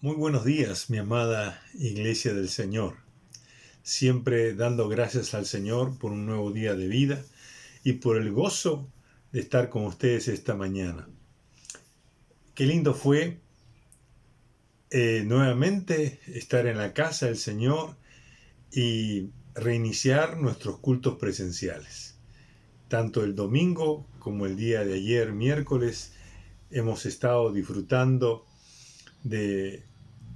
Muy buenos días, mi amada Iglesia del Señor. Siempre dando gracias al Señor por un nuevo día de vida y por el gozo de estar con ustedes esta mañana. Qué lindo fue nuevamente estar en la casa del Señor y reiniciar nuestros cultos presenciales. Tanto el domingo como el día de ayer, miércoles, hemos estado disfrutando de,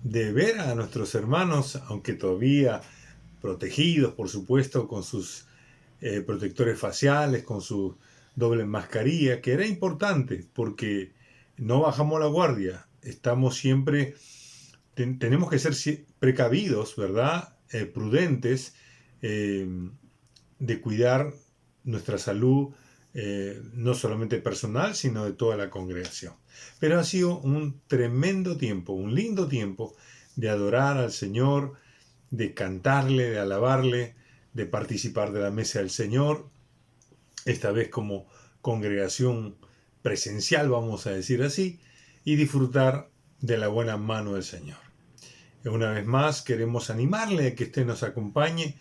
de ver a nuestros hermanos, aunque todavía protegidos, por supuesto, con sus protectores faciales, con su doble mascarilla, que era importante porque no bajamos la guardia, estamos siempre, tenemos que ser precavidos, ¿verdad? Prudentes, eh, de cuidar nuestra salud, no solamente personal, sino de toda la congregación. Pero ha sido un tremendo tiempo, un lindo tiempo de adorar al Señor, de cantarle, de alabarle, de participar de la mesa del Señor, esta vez como congregación presencial, vamos a decir así, y disfrutar de la buena mano del Señor. Una vez más queremos animarle a que usted nos acompañe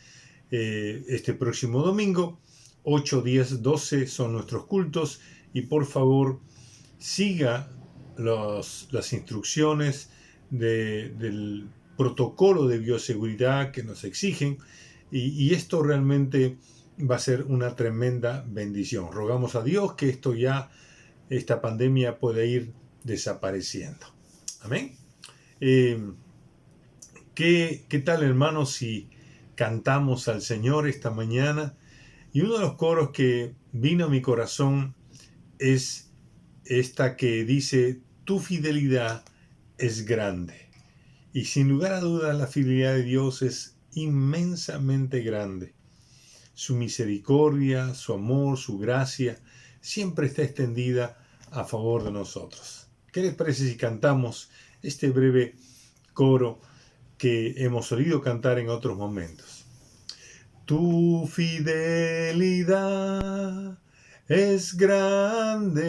este próximo domingo. 8, 10, 12 son nuestros cultos y por favor siga las instrucciones del protocolo de bioseguridad que nos exigen y esto realmente va a ser una tremenda bendición. Rogamos a Dios que esta pandemia pueda ir desapareciendo. Amén. ¿Qué tal, hermanos, si cantamos al Señor esta mañana? Y uno de los coros que vino a mi corazón es esta que dice: tu fidelidad es grande. Y sin lugar a dudas la fidelidad de Dios es inmensamente grande. Su misericordia, su amor, su gracia siempre está extendida a favor de nosotros. ¿Qué les parece si cantamos este breve coro que hemos solido cantar en otros momentos? Tu fidelidad es grande,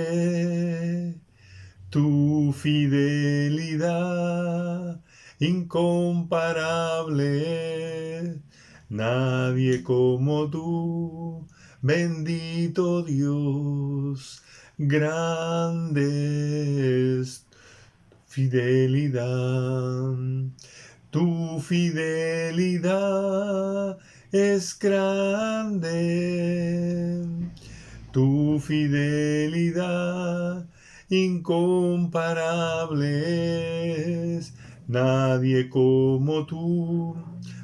tu fidelidad incomparable, nadie como tú, bendito Dios, grande es fidelidad. Tu fidelidad es grande, tu fidelidad incomparable es, nadie como tú,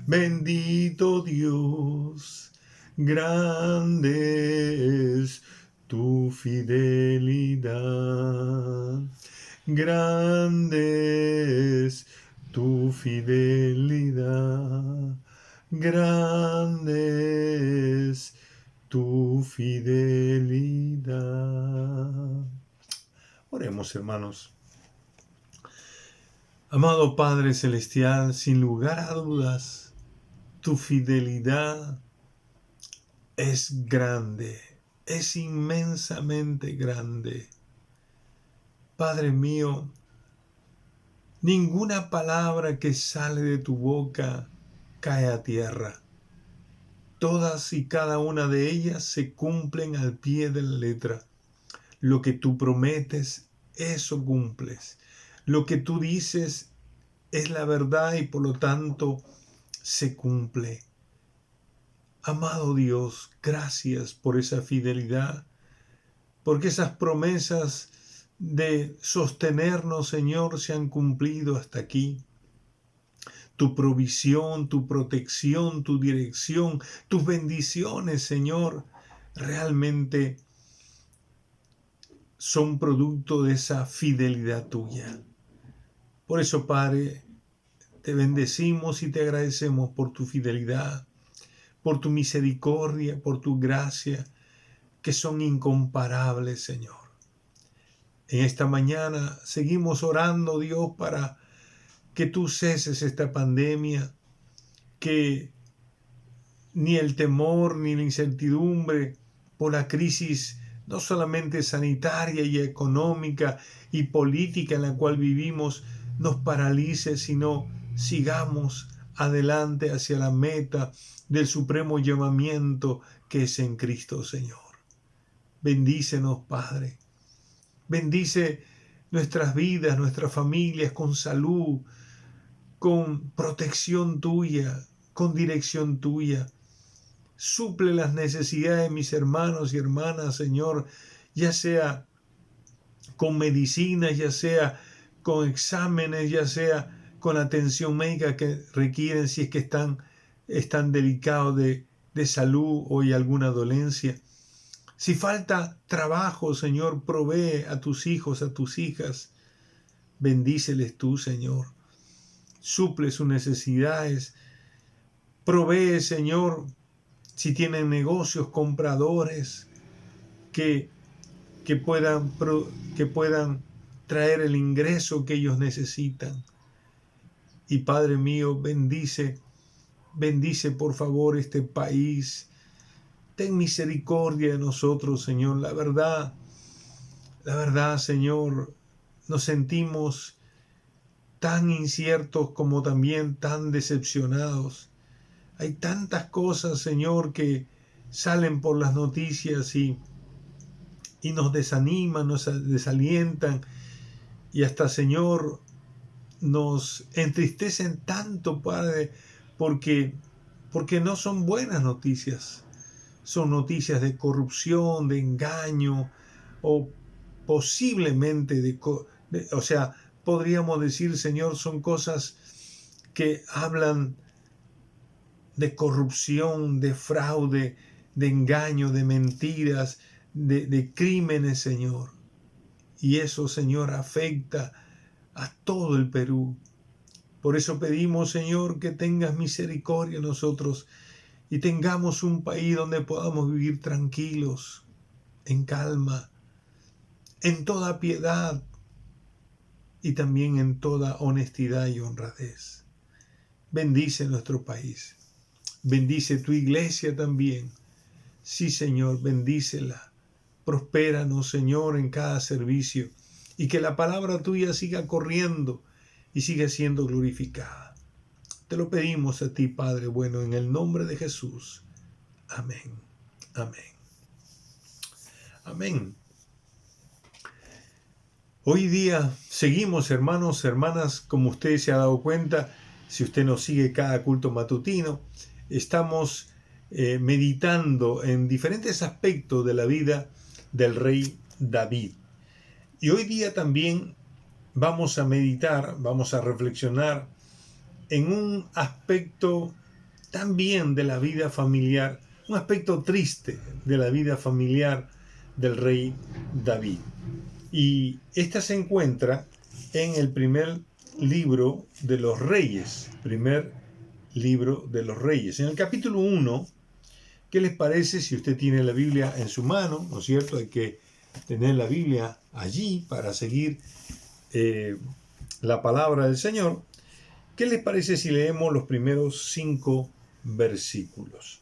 bendito Dios, grande es tu fidelidad, grande es tu fidelidad, grande es tu fidelidad. Oremos, hermanos. Amado Padre Celestial, sin lugar a dudas, tu fidelidad es grande, es inmensamente grande. Padre mío, ninguna palabra que sale de tu boca cae a tierra. Todas y cada una de ellas se cumplen al pie de la letra. Lo que tú prometes, eso cumples. Lo que tú dices es la verdad y por lo tanto se cumple. Amado Dios, gracias por esa fidelidad, porque esas promesas de sostenernos, Señor, se han cumplido hasta aquí. Tu provisión, tu protección, tu dirección, tus bendiciones, Señor, realmente son producto de esa fidelidad tuya. Por eso, Padre, te bendecimos y te agradecemos por tu fidelidad, por tu misericordia, por tu gracia, que son incomparables, Señor. En esta mañana seguimos orando, Dios, para que tú ceses esta pandemia, que ni el temor ni la incertidumbre por la crisis no solamente sanitaria y económica y política en la cual vivimos, nos paralice, sino sigamos adelante hacia la meta del supremo llamamiento que es en Cristo, Señor. Bendícenos, Padre. Bendice nuestras vidas, nuestras familias con salud, con protección tuya, con dirección tuya. Suple las necesidades de mis hermanos y hermanas, Señor, ya sea con medicinas, ya sea con exámenes, ya sea con atención médica que requieren si es que están delicados de salud o hay alguna dolencia. Si falta trabajo, Señor, provee a tus hijos, a tus hijas. Bendíceles tú, Señor. Suple sus necesidades. Provee, Señor, si tienen negocios, compradores que puedan traer el ingreso que ellos necesitan. Y Padre mío, bendice por favor este país. Ten misericordia de nosotros, Señor. La verdad, Señor, nos sentimos tan inciertos como también tan decepcionados. Hay tantas cosas, Señor, que salen por las noticias y nos desaniman, nos desalientan y hasta, Señor, nos entristecen tanto, Padre, porque no son buenas noticias. Son noticias de corrupción, de engaño, o posiblemente podríamos decir, Señor, son cosas que hablan de corrupción, de fraude, de engaño, de mentiras, de crímenes, Señor. Y eso, Señor, afecta a todo el Perú. Por eso pedimos, Señor, que tengas misericordia de nosotros y tengamos un país donde podamos vivir tranquilos, en calma, en toda piedad y también en toda honestidad y honradez. Bendice nuestro país. Bendice tu iglesia también. Sí, Señor, bendícela. Prospéranos, Señor, en cada servicio y que la palabra tuya siga corriendo y siga siendo glorificada. Te lo pedimos a ti, Padre bueno, en el nombre de Jesús. Amén. Amén. Amén. Hoy día seguimos, hermanos, hermanas, como usted se ha dado cuenta, si usted nos sigue cada culto matutino, estamos meditando en diferentes aspectos de la vida del rey David. Y hoy día también vamos a meditar, vamos a reflexionar en un aspecto también de la vida familiar, un aspecto triste de la vida familiar del rey David. Y esta se encuentra en el primer libro de los Reyes, En el capítulo 1, ¿qué les parece si usted tiene la Biblia en su mano? ¿No es cierto? Hay que tener la Biblia allí para seguir la palabra del Señor. ¿Qué les parece si leemos los primeros 5 versículos?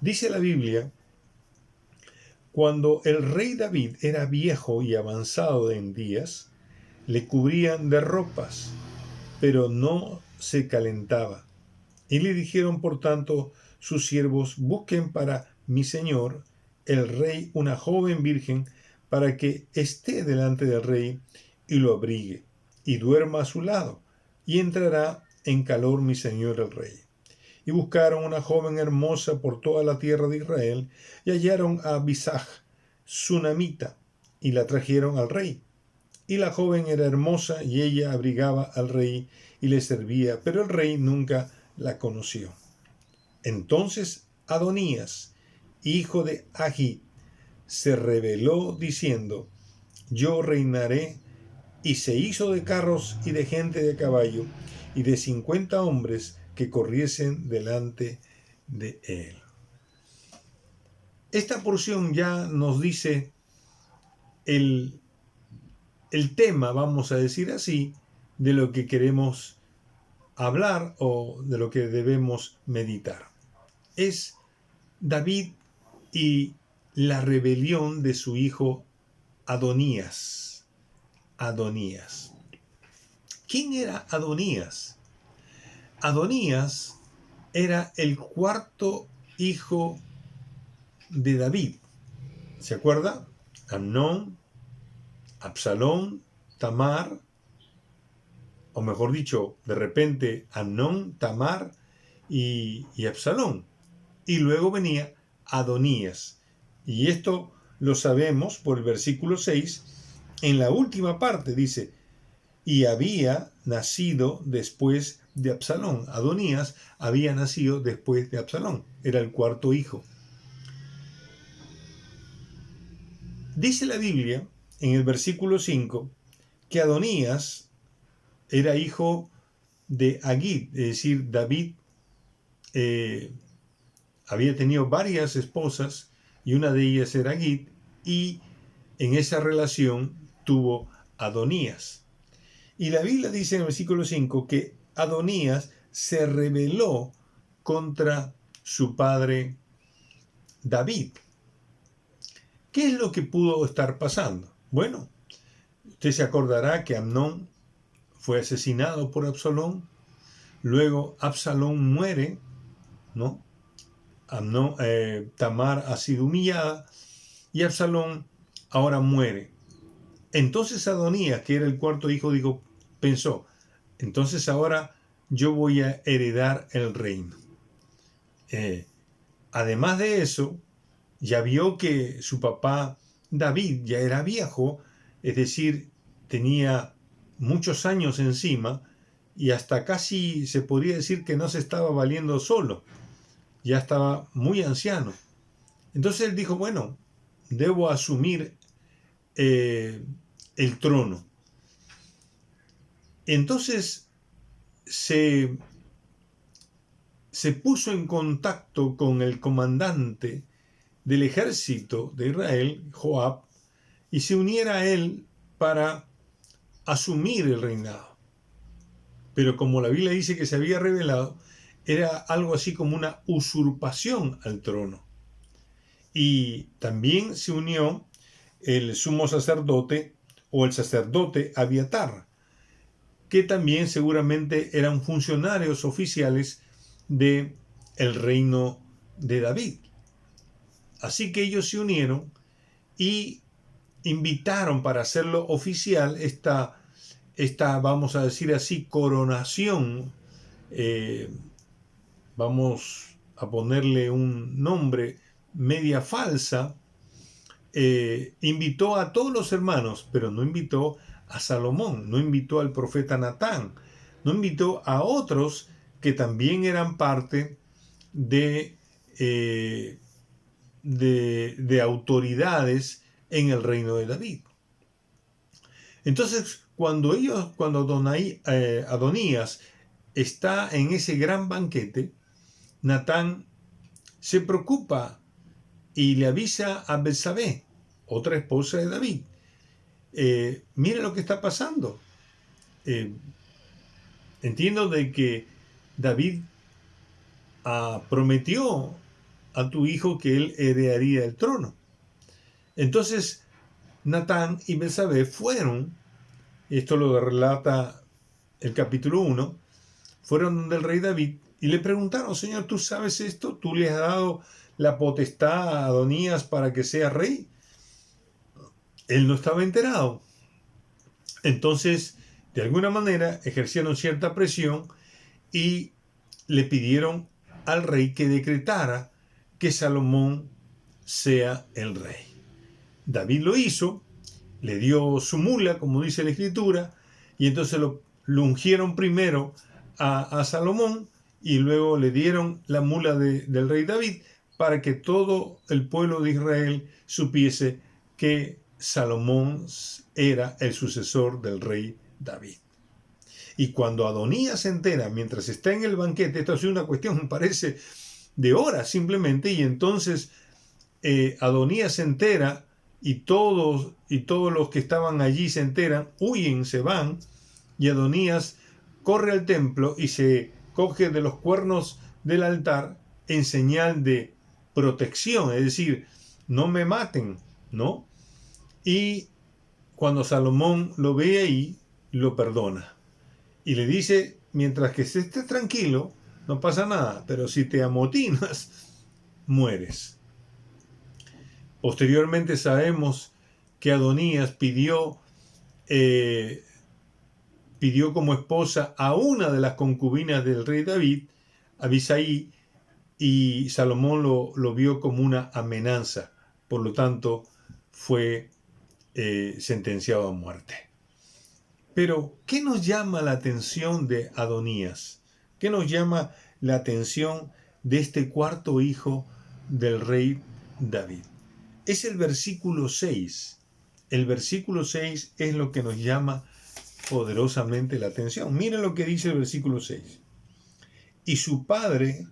Dice la Biblia: cuando el rey David era viejo y avanzado en días, le cubrían de ropas, pero no se calentaba. Y le dijeron, por tanto, sus siervos: busquen para mi señor, el rey, una joven virgen, para que esté delante del rey y lo abrigue, y duerma a su lado, y entrará en calor mi señor el rey. Y buscaron una joven hermosa por toda la tierra de Israel, y hallaron a Abisag, sunamita, y la trajeron al rey. Y la joven era hermosa, y ella abrigaba al rey y le servía, pero el rey nunca la conoció. Entonces Adonías, hijo de Agit, se rebeló diciendo: yo reinaré, y se hizo de carros y de gente de caballo, y de 50 hombres que corriesen delante de él. Esta porción ya nos dice el tema, vamos a decir así, de lo que queremos hablar o de lo que debemos meditar. Es David y la rebelión de su hijo Adonías. ¿Quién era Adonías? Adonías era el cuarto hijo de David. ¿Se acuerda? Amnón, Absalón, Tamar, o mejor dicho, de repente Amnón, Tamar y Absalón. Y luego venía Adonías. Y esto lo sabemos por el versículo 6. En la última parte dice, y había nacido después de Absalón. Adonías había nacido después de Absalón. Era el cuarto hijo. Dice la Biblia, en el versículo 5, que Adonías era hijo de Agit, es decir, David había tenido varias esposas y una de ellas era Agit, y en esa relación tuvo Adonías. Y la Biblia dice en el versículo 5 que Adonías se rebeló contra su padre David. ¿Qué es lo que pudo estar pasando? Bueno, usted se acordará que Amnón fue asesinado por Absalón, luego Absalón muere, ¿no? Tamar ha sido humillada y Absalón ahora muere. Entonces Adonías, que era el cuarto hijo, pensó, entonces ahora yo voy a heredar el reino. Además de eso, ya vio que su papá David ya era viejo, es decir, tenía muchos años encima y hasta casi se podría decir que no se estaba valiendo solo, ya estaba muy anciano. Entonces él dijo, bueno, debo asumir el trono. Entonces se puso en contacto con el comandante del ejército de Israel, Joab, y se uniera a él para asumir el reinado. Pero como la Biblia dice que se había revelado, era algo así como una usurpación al trono. Y también se unió el sumo sacerdote o el sacerdote Abiatar, que también seguramente eran funcionarios oficiales del reino de David. Así que ellos se unieron y invitaron para hacerlo oficial esta vamos a decir así, coronación. Vamos a ponerle un nombre media falsa. Invitó a todos los hermanos, pero no invitó a Salomón, no invitó al profeta Natán, no invitó a otros que también eran parte de autoridades en el reino de David. Entonces, cuando Adonías está en ese gran banquete, Natán se preocupa y le avisa a Betsabé, otra esposa de David. Mire lo que está pasando. Entiendo de que David prometió a tu hijo que él heredaría el trono. Entonces, Natán y Betsabé fueron, esto lo relata el capítulo 1, fueron donde el rey David y le preguntaron, Señor, ¿tú sabes esto? ¿Tú le has dado la potestad a Adonías para que sea rey? Él no estaba enterado. Entonces, de alguna manera, ejercieron cierta presión y le pidieron al rey que decretara que Salomón sea el rey. David lo hizo, le dio su mula, como dice la Escritura, y entonces lo ungieron primero a Salomón y luego le dieron la mula del rey David para que todo el pueblo de Israel supiese que Salomón era el sucesor del rey David. Y cuando Adonías se entera, mientras está en el banquete, esto es una cuestión, me parece, de horas simplemente, y entonces Adonías se entera y todos los que estaban allí se enteran, huyen, se van, y Adonías corre al templo y se coge de los cuernos del altar en señal de protección, es decir, no me maten, ¿no? Y cuando Salomón lo ve ahí, lo perdona. Y le dice, mientras que estés tranquilo, no pasa nada, pero si te amotinas, mueres. Posteriormente sabemos que Adonías pidió como esposa a una de las concubinas del rey David, Abisai, y Salomón lo vio como una amenaza. Por lo tanto, fue sentenciado a muerte. Pero, ¿qué nos llama la atención de Adonías? ¿Qué nos llama la atención de este cuarto hijo del rey David? Es el versículo 6. El versículo 6 es lo que nos llama poderosamente la atención. Miren lo que dice el versículo 6. Y su padre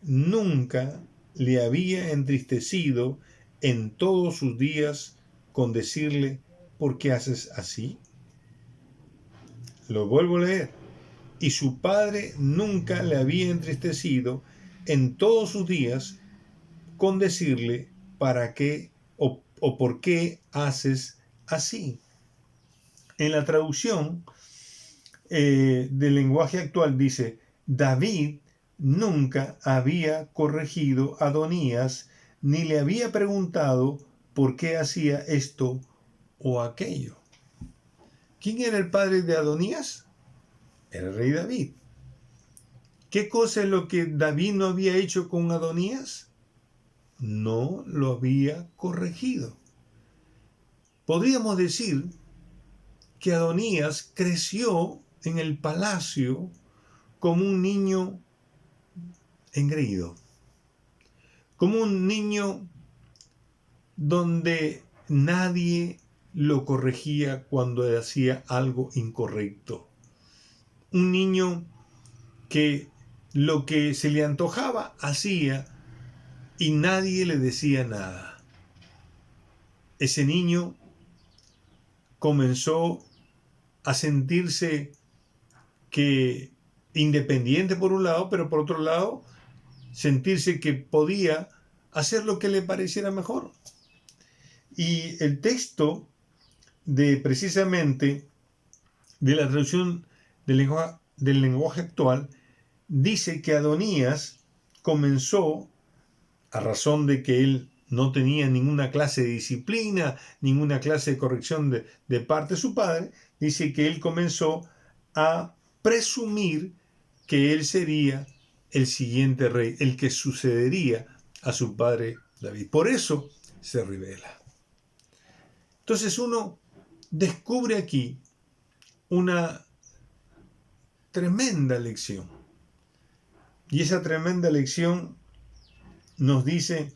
nunca le había entristecido en todos sus días con decirle, ¿por qué haces así? Lo vuelvo a leer. Y su padre nunca le había entristecido en todos sus días con decirle, ¿para qué o por qué haces así? En la traducción del lenguaje actual dice, David nunca había corregido a Adonías ni le había preguntado por qué hacía esto o aquello. ¿Quién era el padre de Adonías? Era el rey David. ¿Qué cosa es lo que David no había hecho con Adonías? No lo había corregido. Podríamos decir que Adonías creció en el palacio como un niño engreído, como un niño donde nadie lo corregía cuando hacía algo incorrecto. Un niño que lo que se le antojaba hacía y nadie le decía nada. Ese niño comenzó a sentirse que independiente por un lado, pero por otro lado sentirse que podía hacer lo que le pareciera mejor. Y el texto precisamente de la traducción del lenguaje actual dice que Adonías comenzó, a razón de que él no tenía ninguna clase de disciplina, ninguna clase de corrección de parte de su padre, dice que él comenzó a presumir que él sería el siguiente rey, el que sucedería a su padre David. Por eso se revela. Entonces uno descubre aquí una tremenda lección. Y esa tremenda lección nos dice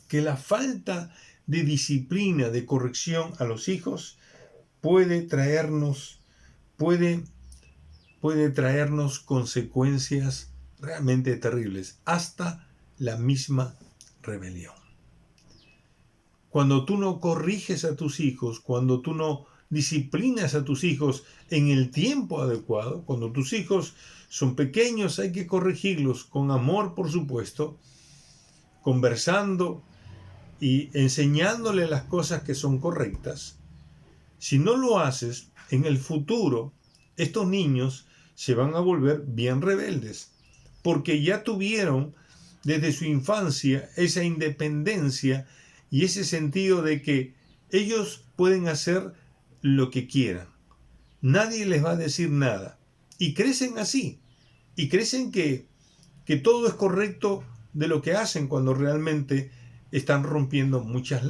que la falta de disciplina, de corrección a los hijos puede traernos consecuencias realmente terribles, hasta la misma rebelión. Cuando tú no corriges a tus hijos, cuando tú no disciplinas a tus hijos en el tiempo adecuado, cuando tus hijos son pequeños hay que corregirlos con amor, por supuesto, conversando y enseñándole las cosas que son correctas. Si no lo haces, en el futuro estos niños se van a volver bien rebeldes, porque ya tuvieron desde su infancia esa independencia y ese sentido de que ellos pueden hacer lo que quieran. Nadie les va a decir nada. Y crecen así. Y crecen que todo es correcto de lo que hacen cuando realmente están rompiendo muchas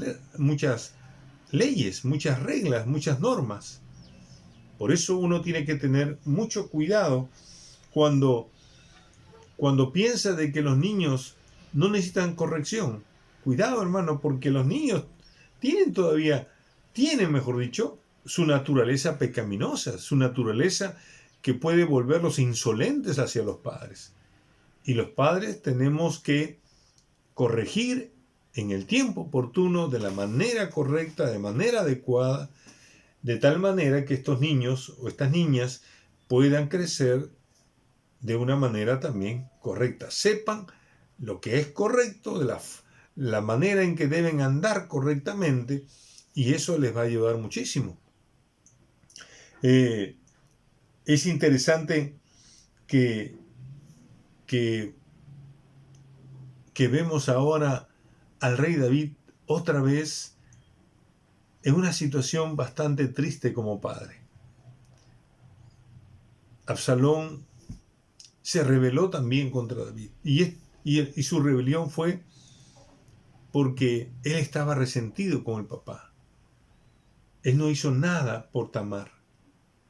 leyes, muchas reglas, muchas normas. Por eso uno tiene que tener mucho cuidado cuando piensa de que los niños no necesitan corrección. Cuidado, hermano, porque los niños tienen, mejor dicho, su naturaleza pecaminosa, su naturaleza que puede volverlos insolentes hacia los padres. Y los padres tenemos que corregir en el tiempo oportuno, de la manera correcta, de manera adecuada, de tal manera que estos niños o estas niñas puedan crecer de una manera también correcta. Sepan lo que es correcto, de la manera en que deben andar correctamente, y eso les va a ayudar muchísimo. Es interesante que, que, que vemos ahora al rey David otra vez en una situación bastante triste como padre. Absalón se rebeló también contra David y su rebelión fue porque él estaba resentido con el papá. Él no hizo nada por Tamar.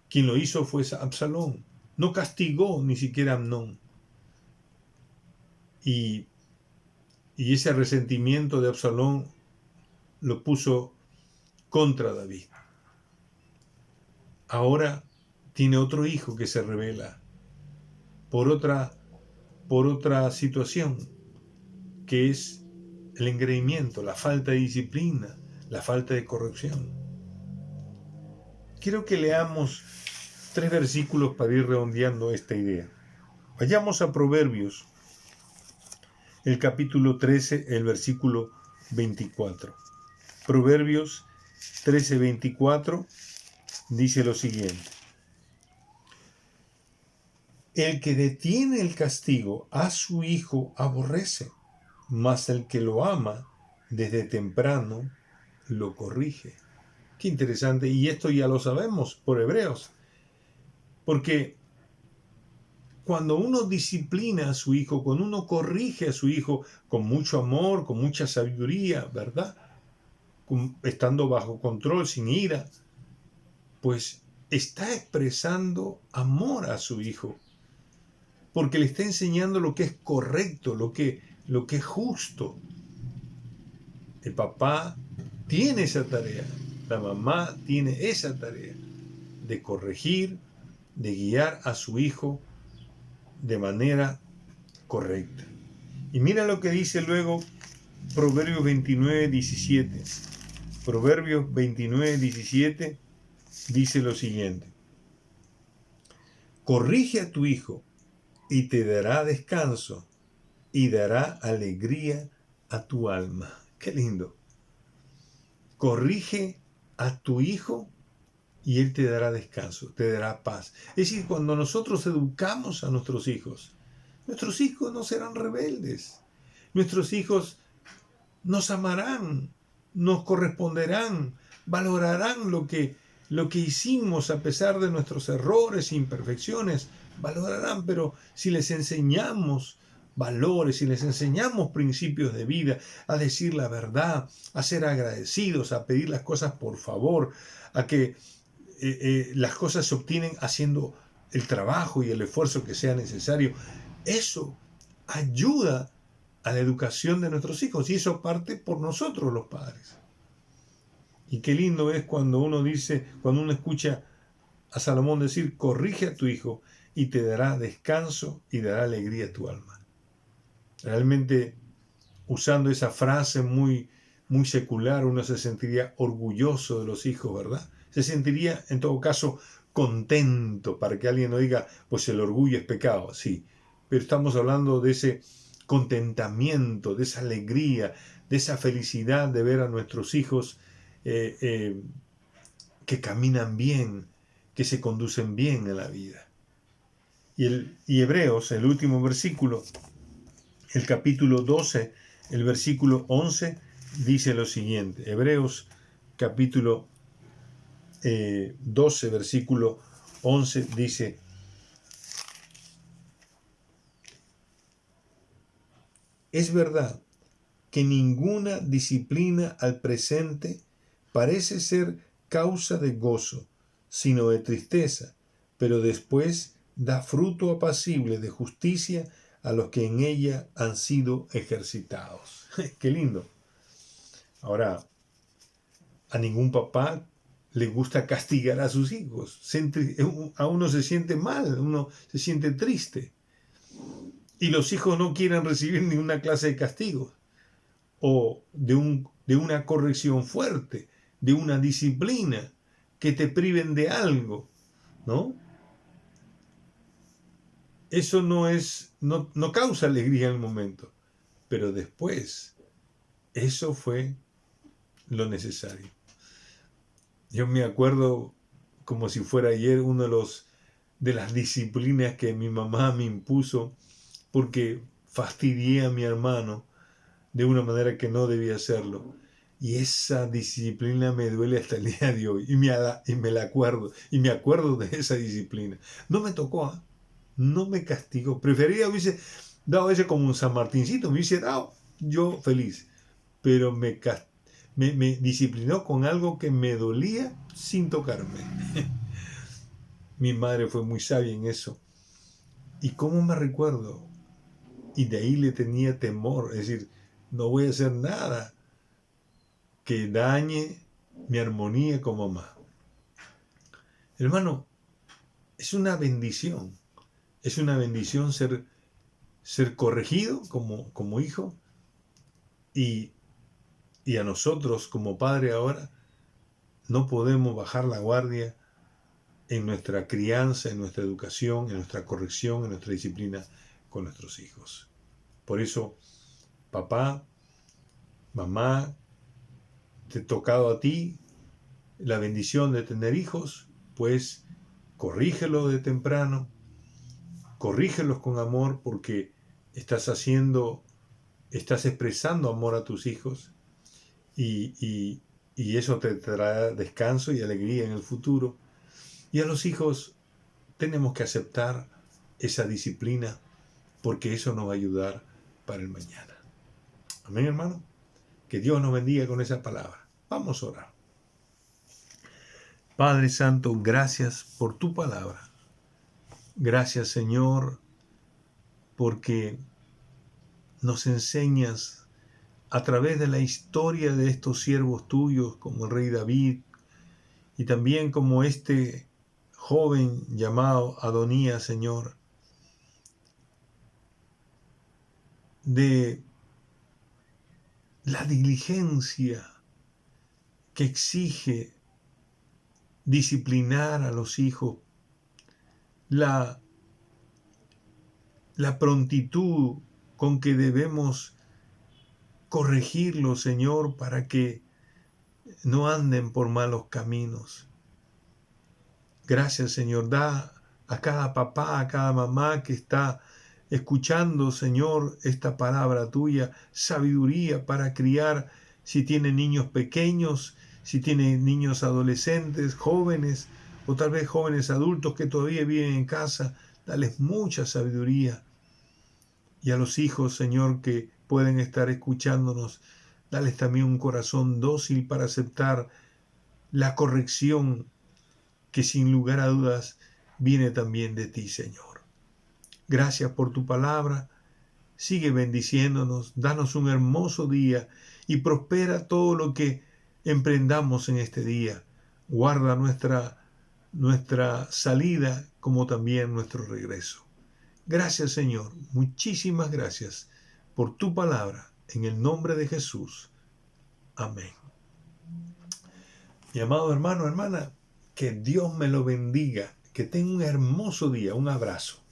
Quien lo hizo fue Absalón. No castigó ni siquiera a Amnón. Y ese resentimiento de Absalón lo puso contra David. Ahora tiene otro hijo que se rebela por otra situación, que es el engreimiento, la falta de disciplina, la falta de corrección. Quiero que leamos 3 versículos para ir redondeando esta idea. Vayamos a Proverbios, el capítulo 13, el versículo 24. Proverbios 13, 24 dice lo siguiente: el que detiene el castigo a su hijo aborrece, mas el que lo ama desde temprano lo corrige. Qué interesante, y esto ya lo sabemos por Hebreos, porque cuando uno disciplina a su hijo, cuando uno corrige a su hijo con mucho amor, con mucha sabiduría, ¿verdad? Estando bajo control, sin ira, pues está expresando amor a su hijo, porque le está enseñando lo que es correcto, lo que es justo. El papá tiene esa tarea, la mamá tiene esa tarea de corregir, de guiar a su hijo de manera correcta. Y mira lo que dice luego Proverbios 29, 17. Proverbios 29, 17 dice lo siguiente: corrige a tu hijo y te dará descanso y dará alegría a tu alma. Qué lindo. Corrige a tu hijo y él te dará descanso, te dará paz. Es decir, cuando nosotros educamos a nuestros hijos no serán rebeldes. Nuestros hijos nos amarán, nos corresponderán, valorarán lo que hicimos a pesar de nuestros errores e imperfecciones, valorarán, pero si les enseñamos valores, si les enseñamos principios de vida, a decir la verdad, a ser agradecidos, a pedir las cosas por favor, a que las cosas se obtienen haciendo el trabajo y el esfuerzo que sea necesario, eso ayuda a la educación de nuestros hijos, y eso parte por nosotros los padres. Y qué lindo es cuando uno escucha a Salomón decir: corrige a tu hijo y te dará descanso y dará alegría a tu alma. Realmente, usando esa frase muy, muy secular, uno se sentiría orgulloso de los hijos, ¿verdad? Se sentiría, en todo caso, contento, para que alguien no diga, pues el orgullo es pecado, sí. Pero estamos hablando de ese contentamiento, de esa alegría, de esa felicidad de ver a nuestros hijos que caminan bien, que se conducen bien en la vida. Y Hebreos, el último versículo, el capítulo 12, el versículo 11, dice lo siguiente. Hebreos capítulo 12, versículo 11 dice: es verdad que ninguna disciplina al presente parece ser causa de gozo, sino de tristeza, pero después da fruto apacible de justicia a los que en ella han sido ejercitados. ¡Qué lindo! Ahora, a ningún papá le gusta castigar a sus hijos. A uno se siente mal, uno se siente triste. Y los hijos no quieren recibir ninguna clase de castigo o de una corrección fuerte, de una disciplina, que te priven de algo, ¿no? Eso no causa alegría en el momento, pero después, eso fue lo necesario. Yo me acuerdo como si fuera ayer, uno de los de las disciplinas que mi mamá me impuso porque fastidié a mi hermano de una manera que no debía hacerlo. Y esa disciplina me duele hasta el día de hoy. Y me acuerdo de esa disciplina. No me tocó, ¿eh? No me castigó. Prefería hubiese dado ese como un San Martincito, me hubiese dado yo feliz. Pero me disciplinó con algo que me dolía sin tocarme. Mi madre fue muy sabia en eso. ¿Y cómo me recuerdo? Y de ahí le tenía temor. Es decir, no voy a hacer nada que dañe mi armonía con mamá. Hermano, es una bendición. Es una bendición ser corregido como hijo y a nosotros como padre ahora no podemos bajar la guardia en nuestra crianza, en nuestra educación, en nuestra corrección, en nuestra disciplina con nuestros hijos. Por eso, papá, mamá, te ha tocado a ti la bendición de tener hijos, pues corrígelo de temprano, corrígelos con amor porque estás expresando amor a tus hijos y eso te traerá descanso y alegría en el futuro. Y a los hijos tenemos que aceptar esa disciplina porque eso nos va a ayudar para el mañana. Amén, hermano. Que Dios nos bendiga con esa palabra. Vamos a orar. Padre Santo, gracias por tu palabra. Gracias, Señor, porque nos enseñas a través de la historia de estos siervos tuyos, como el rey David, y también como este joven llamado Adonías, Señor, de la diligencia que exige disciplinar a los hijos, la prontitud con que debemos corregirlos, Señor, para que no anden por malos caminos. Gracias, Señor. Da a cada papá, a cada mamá que está escuchando, Señor, esta palabra tuya, sabiduría para criar, si tiene niños pequeños, si tiene niños adolescentes, jóvenes, o tal vez jóvenes adultos que todavía viven en casa, dales mucha sabiduría. Y a los hijos, Señor, que pueden estar escuchándonos, dales también un corazón dócil para aceptar la corrección que sin lugar a dudas viene también de ti, Señor. Gracias por tu palabra. Sigue bendiciéndonos, danos un hermoso día y prospera todo lo que emprendamos en este día. Guarda nuestra salida como también nuestro regreso. Gracias, Señor. Muchísimas gracias por tu palabra. En el nombre de Jesús. Amén. Mi amado hermano, hermana, que Dios me lo bendiga. Que tenga un hermoso día. Un abrazo.